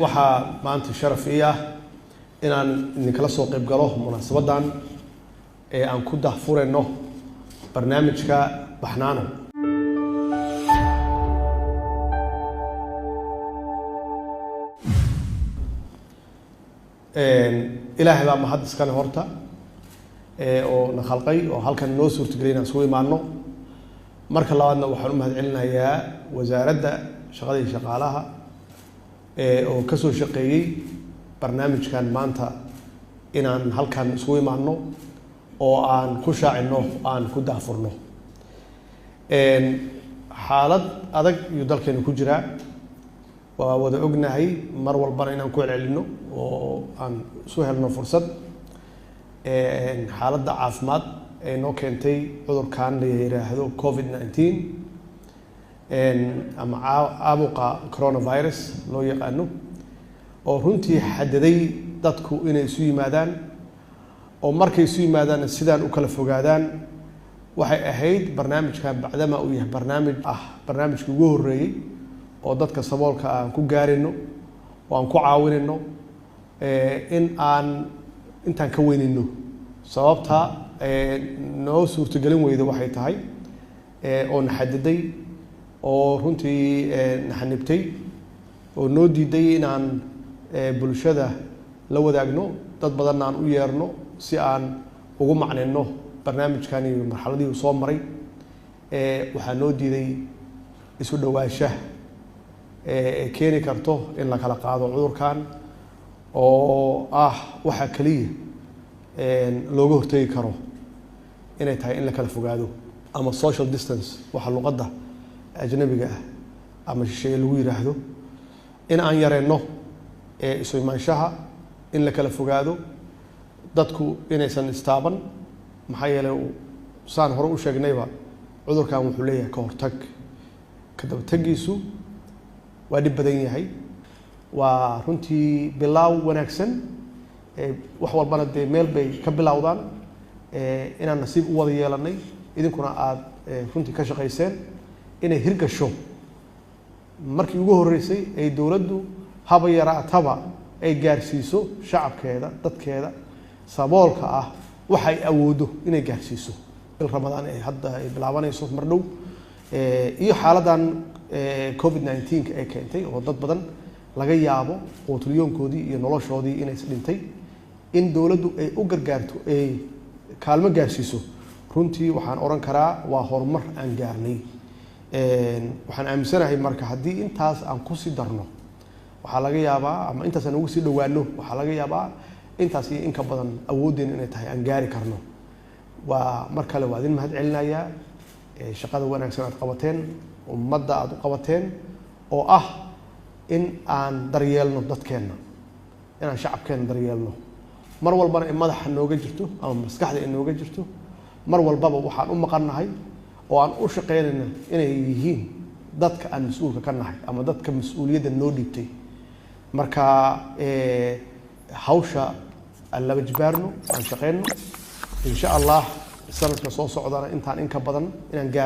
waxaa maanta sharaf ii ah inaan idinkala soo qayb galo munaasabadan ee aan ku daahfurayno barnaamijka Baxnaano. ilaahay baa mahad iskale horta oo na khalqay oo halkan noo suurtageliyay inaan soo imaano. marka labaadna waxaan u mahadcelinayaa wasaaradda shaqada iyo shaqaalaha oo ka soo shaqeeyay barnaamijkan maanta inaan halkan soo imaano oo aan ku shaacino aan ku daafurno. xaalad adag iyo dalkeenu ku jira waa wada ognahay mar walbana inaan ku celcelino oo aan soo helno fursad. xaaladda caafimaad ee noo keentay cudurkan la yiraahdo COVID-19 ama caabuqa coronavirus loo yaqaano oo runtii xadiday dadku inay isu yimaadaan oo markay isu yimaadaan sidaan u kala fogaadaan. waxay ahayd barnaamijkan bacdama uu yahay barnaamijkii ugu horeeyay oo dadka saboolka aan ku gaarino oo aan ku caawinino in aan intaan ka weynino. sababta noo suurtagelin weyda waxay tahay oo na xadiday oo runtii naxanibtay oo noo diiday inaan bulshada la wadaagno dad badan aan u yeerno si aan ugu macnayno barnaamijkan iyo marxaladii uu soo maray. waxaa noo diiday isu dhawaanshaha keeni karto in la kala qaado cudurkan oo waxa kaliya looga hortagi karo inay tahay in la kala fogaado ama social distance waxa luqadda ajnabiga ama shisheeye lagu yiraahdo. in aan yareyno isu imaanshaha, in la kala fogaado, dadku inaysan istaaban. maxaa yeelay saan hore u sheegnayba cudurkan wuxuu leeyahay ka hortag, ka dabtagiisu waa dhib badan yahay. waa runtii bilaaw wanaagsan wax walbana dee meel bay ka bilowdaan. inaan nasiib u wada yeelanay idinkuna aad runtii ka shaqayseen inay hirgasho markii ugu horeysay ay dowladdu haba yaraataba ay gaarsiiso shacabkeeda dadkeeda saboolka waxay awoodo inay gaarsiiso. ramadaan ay hadda ay bilaabanayso mar dhow iyo xaaladan COVID-19 ay keentay oo dad badan laga yaabo quutulyoonkoodii iyo noloshoodii inay dhintay. in dowladdu ay u gargaarto ay kaalmo gaarsiiso runtii waxaan oran karaa waa horumar aan gaarnay. waxaan aaminsanahay marka haddii intaas aan ku sii darno waxaa laga yaabaa ama intaas aan ugu sii dhawaano waxaa laga yaabaa intaas iyo in ka badan awoodeen inay tahay aan gaari karno. waa mar kale waa idin mahadcelinayaa shaqada wanaagsan aad qabateen ummadda aad u qabateen oo in aan daryeelno dadkeenna, inaan shacabkeenna daryeelno. mar walbana in madaxa nooga jirto ama maskaxda in nooga jirto mar walbaba waxaan u maqannahay oo aan u shaqeynayna inay yihiin dadka aan mas-uulka ka nahay ama dadka mas-uuliyadda noo dhiibtay. marka hawsha aan laba jibaarno aan shaqeyno insha allah sanadka soo socdana intaan in ka badan inaan gaaro.